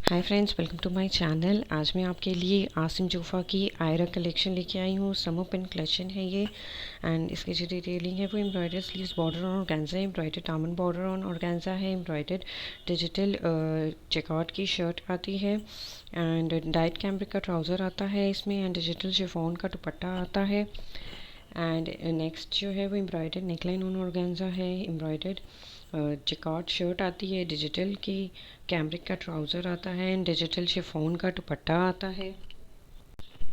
Hi friends, welcome to my channel. आज मैं आपके लिए आसिम जूफ़ा की आयरा कलेक्शन लेके आई हूँ। समर पिन कलेक्शन है ये एंड इसकी जो डिटेलिंग है वो embroidered sleeves border on organza है, एम्ब्रॉयडर्ड दामन बॉर्डर ऑन ऑर्गेन्जा है, एम्ब्रॉयडर्ड डिजिटल चेकआउट की शर्ट आती है एंड डाइट कैम्ब्रिक का ट्राउज़र आता है इसमें एंड डिजिटल शिफॉन का दुपट्टा आता है। एंड नेक्स्ट जो है वो एम्ब्रॉयडर्ड नेकलाइन ऑन ऑर्गेन्जा है, एम्ब्रॉयडर्ड जिकॉर्ड शर्ट आती है, डिजिटल की कैम्ब्रिक का ट्राउज़र आता है एंड डिजिटल शिफॉन का दुपट्टा आता है।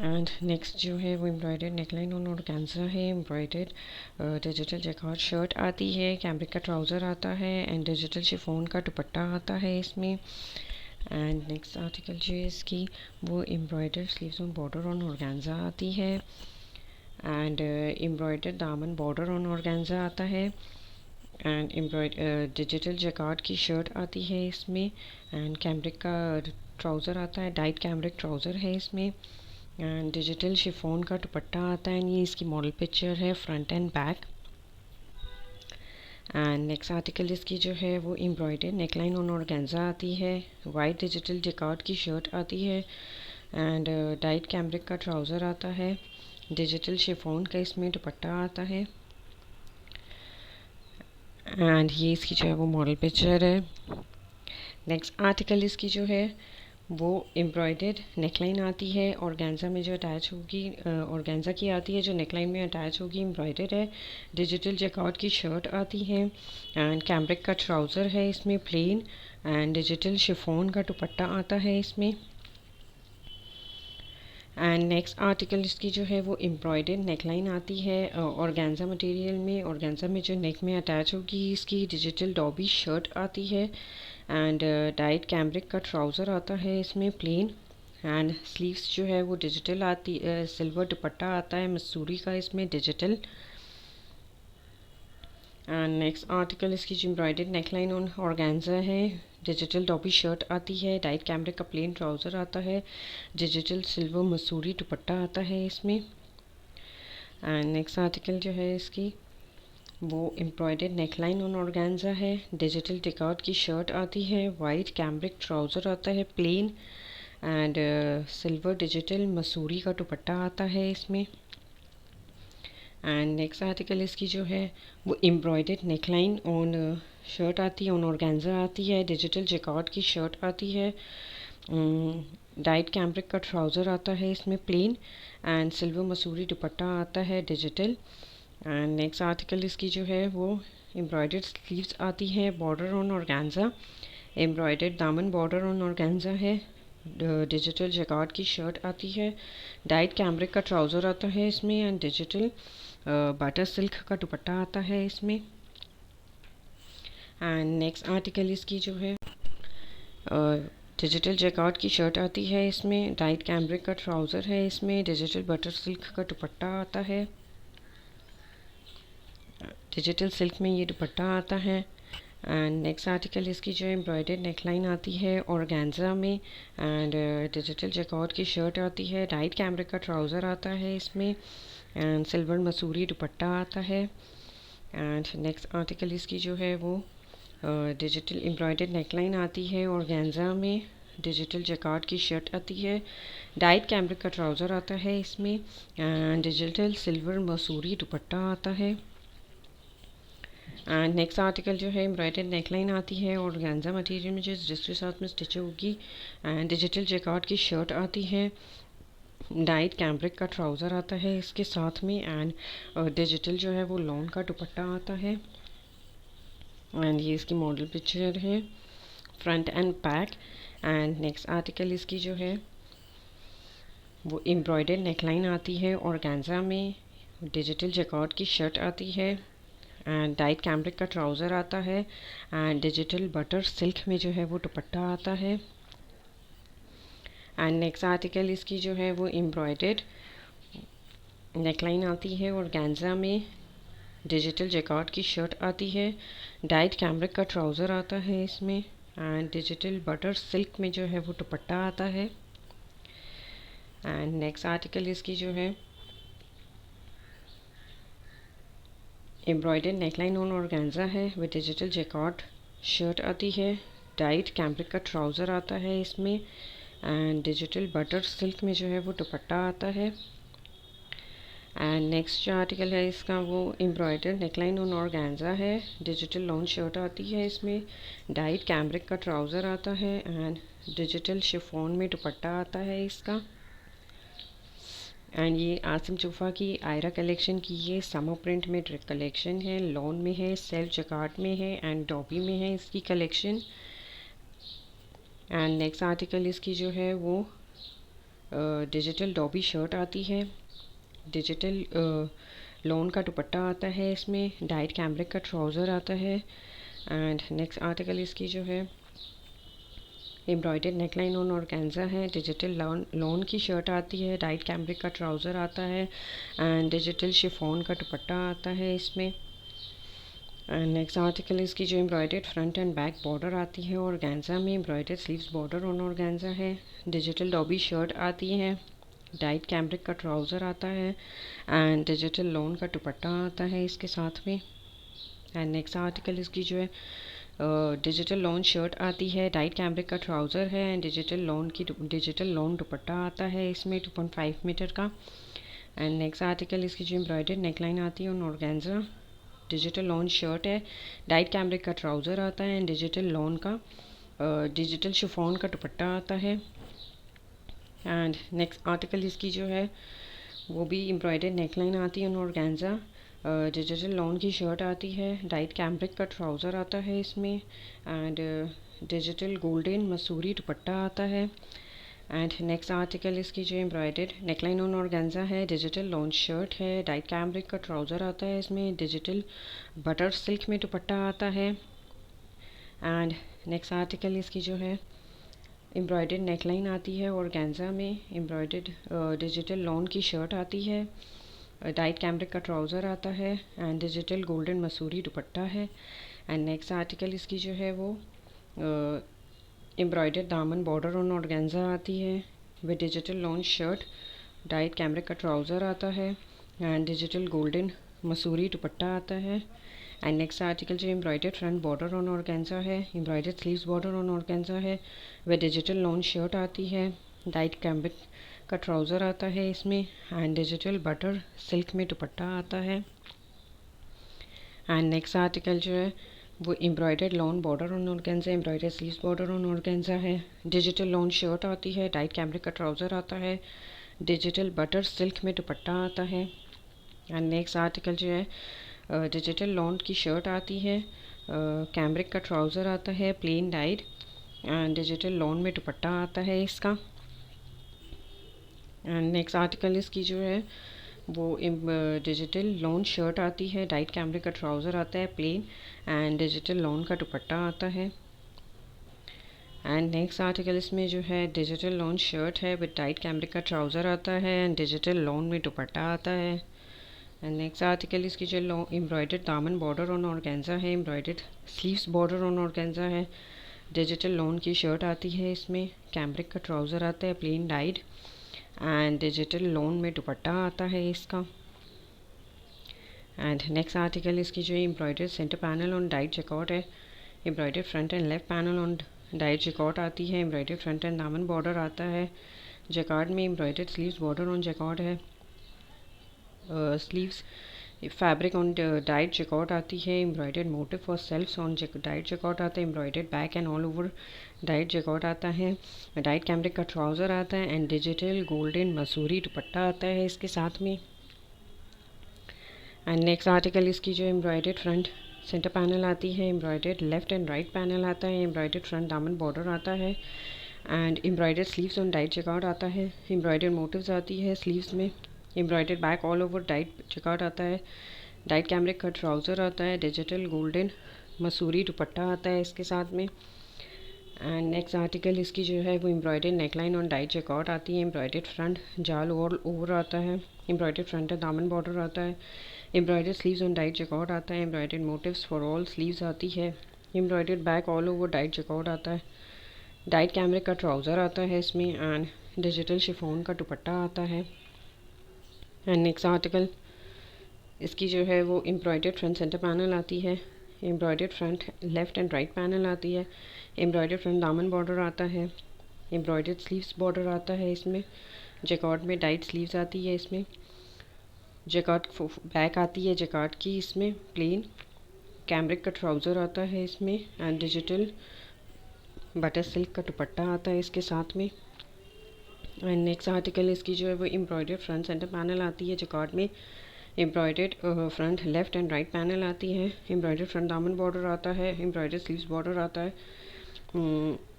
एंड नेक्स्ट जो है वो एम्ब्रॉयडर्ड नेकलाइन ऑन ऑर्गेन्जा है, एम्ब्रॉयडर्ड डिजिटल जैकॉर्ड शर्ट आती है, कैम्ब्रिक का ट्राउज़र आता है एंड डिजिटल शिफॉन का दुपट्टा आता है इसमें। एंड नेक्स्ट आर्टिकल जो है इसकी वो embroidered sleeves on border on organza आती है एंड एम्ब्रॉयडर्ड दामन बॉर्डर ऑन ऑर्गेन्जा आता है एंड डिजिटल जैकार्ड की शर्ट आती है इसमें एंड कैम्ब्रिक का ट्राउज़र आता है, डाइट कैम्ब्रिक ट्राउज़र है इसमें एंड डिजिटल शिफॉन का दुपट्टा आता है। ये इसकी मॉडल पिक्चर है front end back. And next article इसकी जो है वो एम्ब्रॉयडर्ड नेकलाइन ऑन ऑर्गेन्जा आती है, वाइट डिजिटल जैकार्ड की शर्ट आती है एंड डाइट कैम्ब्रिक का ट्राउज़र आता है, डिजिटल शिफॉन का इसमें दुपट्टा आता है एंड ये इसकी जो है वो मॉडल पिक्चर है। नेक्स्ट आर्टिकल इसकी जो है वो एम्ब्रॉयडर्ड नेकलाइन आती है, ऑर्गेन्जा में जो अटैच होगी, ऑर्गेन्जा की आती है जो नेकलाइन में अटैच होगी, एम्ब्रॉयडर्ड है, डिजिटल जैकार्ड की शर्ट आती है एंड कैम्ब्रिक का ट्राउज़र है इसमें प्लेन एंड डिजिटल शिफॉन का दुपट्टा आता है इसमें। एंड नेक्स्ट आर्टिकल इसकी जो है वो एम्ब्रॉयडर्ड नेकलाइन आती है ऑर्गेन्जा मटेरियल में, ऑर्गेन्जा में जो नेक में अटैच होगी इसकी डिजिटल डॉबी शर्ट आती है एंड डाइट कैम्ब्रिक का ट्राउज़र आता है इसमें प्लेन एंड स्लीव्स जो है वो डिजिटल आती, सिल्वर दुपट्टा आता है मसूरी का इसमें डिजिटल। एंड नेक्स्ट आर्टिकल इसकी जो एम्ब्रॉयडर्ड नेकलाइन ऑन ऑर्गेन्जा है, डिजिटल डॉबी शर्ट आती है, डाइट कैम्ब्रिक का प्लेन ट्राउज़र आता है, डिजिटल सिल्वर मसूरी दुपट्टा आता है इसमें। एंड नेक्स्ट आर्टिकल जो है इसकी वो एम्ब्रॉयडर्ड नेकलाइन ऑन ऑर्गेन्जा है, डिजिटल टिकाउट की शर्ट आती है, वाइट कैम्ब्रिक ट्राउज़र आता है प्लेन एंड सिल्वर डिजिटल मसूरी का दुपट्टा आता है इसमें। एंड नेक्स्ट आर्टिकल इसकी जो है वो एम्ब्रॉयडर्ड नेकलाइन ऑन शर्ट आती है, ऑन ऑर्गेन्जा आती है, डिजिटल जैकार्ड की शर्ट आती है, डाइट कैम्ब्रिक का ट्राउज़र आता है इसमें प्लेन एंड सिल्वर मसूरी दुपट्टा आता है डिजिटल। एंड नेक्स्ट आर्टिकल इसकी जो है वो एम्ब्रॉयडर्ड स्लीव्स आती है, बॉर्डर ऑन ऑर्गेन्जा, एम्ब्रॉयडर्ड दामन बॉर्डर ऑन ऑर्गेन्जा है, डिजिटल जैकार्ड की शर्ट आती है, डाइट कैम्ब्रिक का ट्राउज़र आता है इसमें एंड डिजिटल बटर सिल्क का दुपट्टा आता है इसमें। एंड नेक्स्ट आर्टिकल इसकी जो है डिजिटल जैकार्ड की शर्ट आती है इसमें, डाइट कैम्ब्रिक का ट्राउज़र है इसमें, डिजिटल बटर सिल्क का दुपट्टा आता है, डिजिटल सिल्क में ये दुपट्टा आता है। एंड नेक्स्ट आर्टिकल इसकी जो एम्ब्रॉयडर्ड नेकलाइन आती है ऑर्गेन्जा में एंड डिजिटल जैकार्ड की शर्ट आती है, डाइट कैम्ब्रिक का ट्राउज़र आता है इसमें एंड सिल्वर मसूरी दुपट्टा आता है। एंड नेक्स्ट आर्टिकल इसकी जो है वो डिजिटल एम्ब्रॉयडर्ड नेकलाइन आती है ऑर्गेन्जा में, डिजिटल जैकार्ड की शर्ट आती है, डाइट कैम्ब्रिक का ट्राउज़र आता है इसमें एंड डिजिटल सिल्वर मसूरी दुपट्टा आता है। एंड नेक्स्ट आर्टिकल जो है एम्ब्रॉयडर्ड नेकलाइन आती है ऑर्गेन्जा मटेरियल में जिसके साथ में स्टिच होगी एंड डिजिटल जैकार्ड की शर्ट आती है, डाइट कैम्ब्रिक का ट्राउज़र आता है इसके साथ में एंड डिजिटल जो है वो लॉन का दुपट्टा आता है एंड ये इसकी मॉडल पिक्चर है front end back. And next article इसकी जो है वो एम्ब्रॉयडर्ड नेकलाइन आती है ऑर्गेन्जा में, डिजिटल जैकार्ड की शर्ट आती है एंड डाइट कैम्ब्रिक का ट्राउज़र आता है एंड डिजिटल बटर सिल्क में जो है वो दुपट्टा आता है। एंड नेक्स्ट आर्टिकल इसकी जो है वो एम्ब्रॉयडर्ड नेकलाइन आती है ऑर्गेन्जा में, डिजिटल जैकार्ड की शर्ट आती है, डाइट कैम्ब्रिक का ट्राउज़र आता है इसमें एंड डिजिटल बटर सिल्क में जो है वो दुपट्टा आता है। एंड नेक्स्ट आर्टिकल इसकी जो है एम्ब्रॉयडर्ड नेकलाइन ऑन ऑर्गेन्जा है विद डिजिटल जैकार्ड शर्ट आती है, डाइट कैम्ब्रिक का ट्राउज़र आता है इसमें, एंड डिजिटल बटर सिल्क में जो है वो दुपट्टा आता है। एंड नेक्स्ट जो आर्टिकल है इसका वो एम्ब्रॉयडर्ड नेकलाइन ऑन ऑर्गेन्जा है। डिजिटल लॉन शर्ट आती है इसमें, डाइट कैम्ब्रिक का ट्राउज़र आता है एंड डिजिटल शिफॉन में दुपट्टा आता है इसका। एंड ये आसिम जूफा की आयरा कलेक्शन की ये समर प्रिंट में कलेक्शन है। लॉन में है, सेल्फ जकार्ड में है एंड डॉबी में है इसकी कलेक्शन। एंड नेक्स्ट आर्टिकल इसकी जो है वो डिजिटल डॉबी शर्ट आती है। डिजिटल लॉन का दुपट्टा आता है इसमें, डाइट कैम्ब्रिक का ट्राउज़र आता है। एंड नेक्स्ट आर्टिकल इसकी जो है एम्ब्रॉयडर्ड नेकलाइन ऑन ऑर्गेन्जा है। डिजिटल लॉन की शर्ट आती है, डाइट कैम्ब्रिक का ट्राउज़र आता है एंड डिजिटल शिफॉन का दुपट्टा आता है इसमें। एंड नेक्स्ट आर्टिकल इसकी जो embroidered front and back border आती है ऑर्गेन्जा में, embroidered sleeves border on organza है। डिजिटल डॉबी शर्ट आती है, डाइट कैम्ब्रिक का ट्राउज़र आता है एंड डिजिटल लॉन का दुपट्टा आता है इसके साथ में। एंड नेक्स्ट आर्टिकल इसकी जो है डिजिटल लॉन शर्ट आती है, डाइट कैम्ब्रिक का ट्राउज़र है एंड डिजिटल लॉन दुपट्टा आता है इसमें 2.5 मीटर का। एंड नेक्स्ट आर्टिकल इसकी जो एम्ब्रॉयडर्ड नेकलाइन आती है on organza, digital lawn shirt है, डाइट कैम्ब्रिक का ट्राउज़र आता है एंड डिजिटल लॉन का डिजिटल शिफॉन का दुपट्टा आता है। एंड नेक्स्ट आर्टिकल इसकी जो है वो भी एम्ब्रॉयडर्ड नेकलाइन आती है ऑन ऑर्गेन्जा, डिजिटल लॉन की शर्ट आती है, डाइट कैम्ब्रिक का ट्राउज़र आता है इसमें एंड डिजिटल गोल्डन मसूरी दुपट्टा आता है। एंड नेक्स्ट आर्टिकल इसकी जो एम्ब्रॉयडर्ड नेकलाइन ऑन ऑर्गेन्जा है, डिजिटल लॉन शर्ट है, डाइट कैम्ब्रिक का ट्राउज़र आता है इसमें, डिजिटल बटर सिल्क में दुपट्टा आता है। एंड नेक्स्ट आर्टिकल इसकी जो है एम्ब्रॉयडर्ड नेकलाइन आती है ऑर्गेन्जा में, एम्ब्रॉयडर्ड डिजिटल लॉन की शर्ट आती है, डाइट कैम्ब्रिक का ट्राउज़र आता है एंड डिजिटल गोल्डन मसूरी दुपट्टा है। एंड नेक्स्ट आर्टिकल इसकी जो है वो एम्ब्रॉयडर्ड दामन बॉर्डर ऑन ऑर्गेन्जा आती है with digital lawn shirt, dyed cambric का ट्राउज़र आता है एंड डिजिटल गोल्डन मसूरी दुपट्टा आता है। एंड नेक्स्ट आर्टिकल जो embroidered front border on organza है, embroidered sleeves border on organza है विद डिजिटल लॉन शर्ट आती है, डाइट कैम्ब्रिक का ट्राउज़र आता है इसमें एंड डिजिटल बटर सिल्क में दुपट्टा आता है। एंड नेक्स्ट आर्टिकल जो है वो embroidered lawn border on organza, embroidered sleeves border on organza है, डिजिटल लॉन शर्ट आती है, डाइट कैम्ब्रिक का ट्राउज़र आता है, डिजिटल बटर सिल्क में दुपट्टा आता है। एंड नेक्स्ट आर्टिकल जो है डिजिटल लॉन की शर्ट आती है, कैम्ब्रिक का ट्राउज़र आता है plane diet and digital lawn में दुपट्टा आता है इसका। एंड नेक्स्ट आर्टिकल इसकी जो है वो डिजिटल लॉन शर्ट आती है, डाइट कैम्ब्रिक का ट्राउज़र आता है प्लेन एंड डिजिटल लॉन का दुपट्टा आता है। एंड नेक्स्ट आर्टिकल इसमें जो है डिजिटल लॉन शर्ट है विद डाइट कैम्ब्रिक का ट्राउज़र आता है एंड डिजिटल लॉन में दुपट्टा आता है। एंड नेक्स्ट आर्टिकल इसकी जो एम्ब्रॉयडर्ड दामन बॉर्डर ऑन ऑर्गेन्जा है, embroidered sleeves border on organza है, डिजिटल लॉन की शर्ट आती है इसमें, कैम्ब्रिक का ट्राउज़र आता है plane diet and digital lawn में दुपट्टा आता है इसका। एंड नेक्स्ट आर्टिकल इसकी जो embroidered centre panel on dyed jacquard है, embroidered front and left panel on dyed jacquard आती है, एम्ब्रॉयडर्ड फ्रंट एंड दामन बॉर्डर आता है, जैकार्ड में embroidered sleeves border on jacquard है, sleeves fabric on dyed jacquard आती है, embroidered motif for sleeves on dyed jacquard आता है, embroidered back and all over dyed jacquard आता है, डाइट कैम्ब्रिक का ट्राउज़र आता है एंड डिजिटल गोल्डन मसूरी दुपट्टा आता है इसके साथ में। एंड नेक्स्ट आर्टिकल इसकी जो एम्ब्रॉयडर्ड फ्रंट सेंटर पैनल आती है, embroidered left and right panel आता है, एम्ब्रॉयडर्ड फ्रंट दामन बॉर्डर आता है and embroidered sleeves on dyed jacquard आता है, एम्ब्रॉयडर्ड मोटिव्स आती है स्लीव्स में, embroidered back all over dyed jacquard आता है, डाइट कैम्ब्रिक का ट्राउज़र आता है, डिजिटल गोल्डन मसूरी दुपट्टा आता है इसके साथ में। एंड नेक्स्ट आर्टिकल इसकी जो है वो embroidered neckline on dyed jacquard आती है, एम्ब्रॉयडर्ड फ्रंट जाल ऑल ओवर आता है, एम्ब्रॉयडर्ड फ्रंट दामन बॉर्डर आता है, embroidered sleeves on dyed jacquard आता है, embroidered motifs for all sleeves आती है, embroidered back all over dyed jacquard आता है, डाइट कैम्ब्रिक का ट्राउज़र आता है इसमें एंड डिजिटल शिफॉन का दुपट्टा आता है। एंड नेक्स्ट आर्टिकल इसकी जो है वो एम्ब्रॉयडर्ड फ्रंट सेंटर पैनल आती है, embroidered front left and right panel आती है। एम्ब्रॉयडर्ड फ्रंट दामन बॉर्डर आता है। एम्ब्रॉयडर्ड स्लीव्स बॉर्डर आता है इसमें। जैकार्ड में डाइट स्लीव्स आती है इसमें। जैकार्ड बैक आती है जैकार्ड की इसमें प्लेन। कैमरिक का ट्राउज़र आता है इसमें एंड डिजिटल बटर सिल्क का दुपट्टा आता है इसके साथ में। एंड नेक्स्ट आर्टिकल इसकी जो है वो एम्ब्रॉयडर्ड फ्रंट सेंटर पैनल आती है जैकार्ड में। Embroidered front left and right panel आती है। एम्ब्रॉयडर्ड फ्रंट दामन बॉर्डर आता है। एम्ब्रॉयडर्ड स्लीव्स बॉर्डर आता है।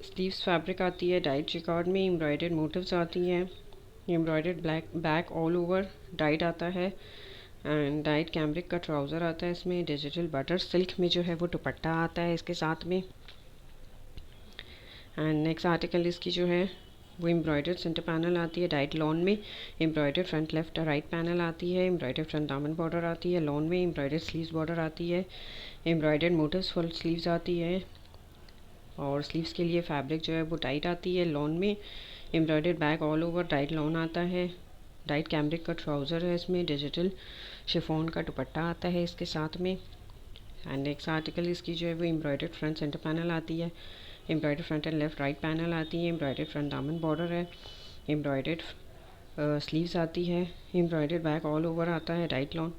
स्लीव्स फैब्रिक आती है डाइट जैकार्ड में। एम्ब्रॉयडर्ड मोटिव्स आती हैं। Embroidered black back all over diet आता है एंड डाइट कैमरिक का ट्राउज़र आता है इसमें। डिजिटल बटर सिल्क में जो है वो दुपट्टा आता है इसके साथ में। एंड नेक्स्ट आर्टिकल इसकी जो है वो एम्ब्रॉयडर्ड सेंटर पैनल आती है डाइट लॉन में। Embroidered front left right panel आती है। एम्ब्रॉयडर्ड फ्रंट दामन बॉर्डर आती है लॉन में। एम्ब्रॉयडर्ड स्लीव्स बॉर्डर आती है। एम्ब्रॉयडर्ड मोटिव्स फुल स्लीव्स आती है और स्लीव्स के लिए फैब्रिक जो है वो टाइट आती है लॉन में। Embroidered back all over diet lawn आता है। डाइट कैमरिक का ट्राउज़र है इसमें। डिजिटल शिफॉन का दुपट्टा आता है इसके साथ में। एंड नेक्स्ट आर्टिकल इसकी जो है वो एम्ब्रॉयडर्ड फ्रंट सेंटर पैनल आती है। Embroidered front and left right panel आती है। एम्ब्रॉयडर्ड फ्रंट दामन बॉर्डर है। एम्ब्रॉयडर्ड स्लीव्स आती है। एम्ब्रॉयडर्ड बैक ऑल ओवर आता है diet lawn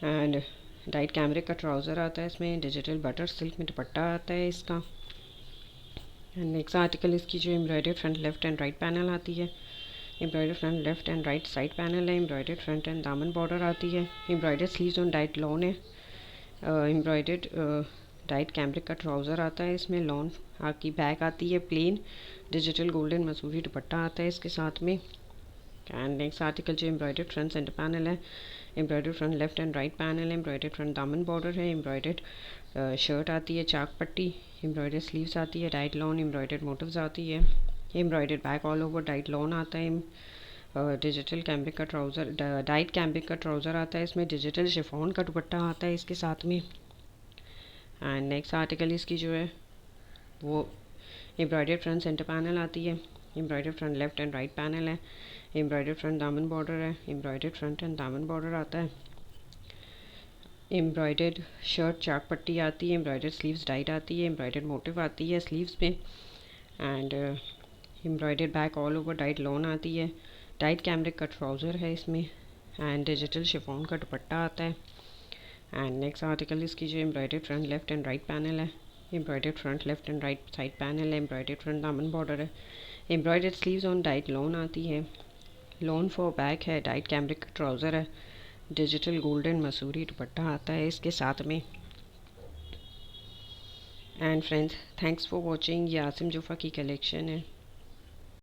and diet cambric का ट्राउज़र आता है इसमें। डिजिटल बटर सिल्क में दुपट्टा आता है इसका। एंड नेक्स्ट आर्टिकल इसकी जो embroidered front left and right panel आती है। Embroidered front left and right side panel है। एम्ब्रॉयडर्ड फ्रंट एंड दामन बॉर्डर आती है। Embroidered sleeves on dyed lawn है। एम्ब्रॉयडर्ड डाइट कैमरिक का ट्राउज़र आता है इसमें। लॉन की बैक आती है प्लेन। डिजिटल गोल्डन मसूरी दुपट्टा आता है इसके साथ में। एंड नेक्स्ट आर्टिकल जो एम्ब्रॉयडर्ड फ्रंट सेंटर पैनल है। Embroidered front left and right panel है। एम्ब्रॉयडर्ड फ्रंट दामन बॉर्डर है। एम्ब्रॉयडर्ड शर्ट आती है चाक पट्टी। एम्ब्रॉयडर्ड स्लीव्स आती है डाइट लॉन। एम्ब्रॉयडर्ड मोटिव्स आती है। Embroidered back all over diet lawn आता है। डिजिटल कैमरिक का ट्राउज़र डाइट कैमरिक का ट्राउज़र आता है इसमें। डिजिटल शिफॉन का दुपट्टा आता है इसके साथ में। एंड नेक्स्ट आर्टिकल इसकी जो है वो एम्ब्रॉयडर्ड फ्रंट सेंटर पैनल आती है। Embroidered front left and right panel है। एम्ब्रॉयडर्ड फ्रंट दामन बॉर्डर है। एम्ब्रॉयडर्ड फ्रंट एंड दामन बॉर्डर आता है। एम्ब्रॉयडर्ड शर्ट चाक पट्टी आती है। एम्ब्रॉयडर्ड स्लीव्स डाइट आती है। एम्ब्रॉयडर्ड मोटिव आती है स्लीव्स में and embroidered back all over diet lawn आती है। डाइट कैमरिक का ट्राउज़र है इसमें एंड डिजिटल शिफॉन का दुपट्टा आता है। एंड नेक्स्ट आर्टिकल इसकी जो embroidered front left and right panel है। Embroidered front left and right side panel है। एम्ब्रॉयडर्ड फ्रंट दामन बॉर्डर है। Embroidered sleeves on dyed lawn आती है। लॉन फॉर बैक है। डाइट कैमरिक का ट्राउज़र है। डिजिटल गोल्डन मसूरी दुपट्टा आता है इसके साथ में। And friends thanks for watching. ये आसिम जुफ़ा की कलेक्शन है।